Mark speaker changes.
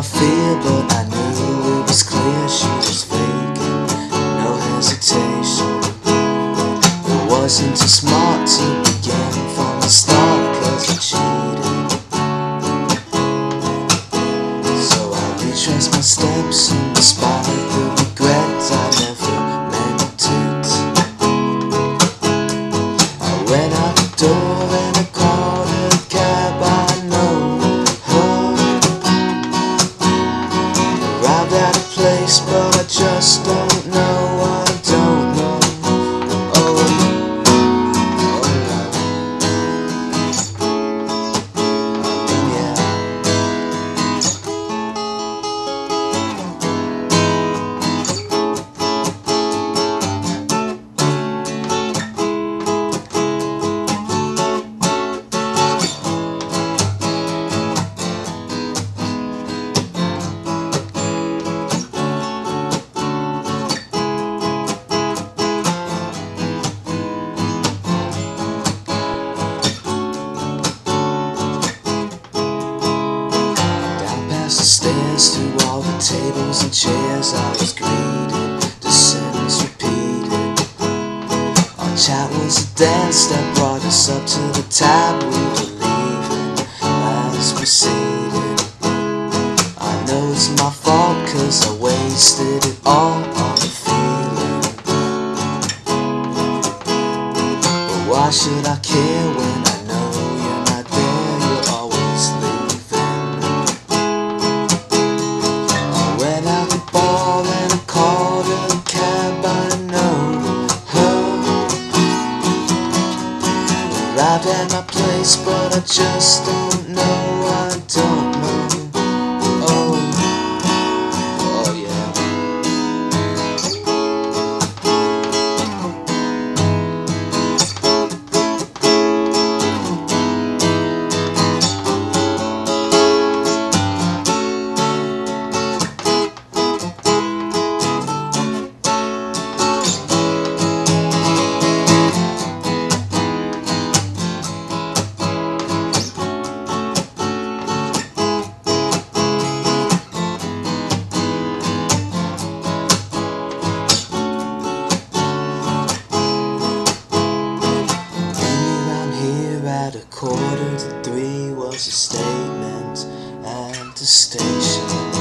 Speaker 1: fear, but I knew it was clear she was faking, no hesitation. It wasn't too smart to begin from the start, cause I cheated. So I retraced my steps and despite the regret I never meant it. I went out the door and I called a cab. I know her. Arrived at a place but I just don't know. I don't know. Stairs through all the tables and chairs I was greeted, the sentence repeated. Our chat was a dance that brought us up to the tab we were leaving as proceeded. I know it's my fault cause I wasted it all on the feeling. But why should I care when I know you're not there, you're always leaving. Arrived at my place, but I just don't know. I don't know. Oh yeah. At 2:45 was a statement at the station.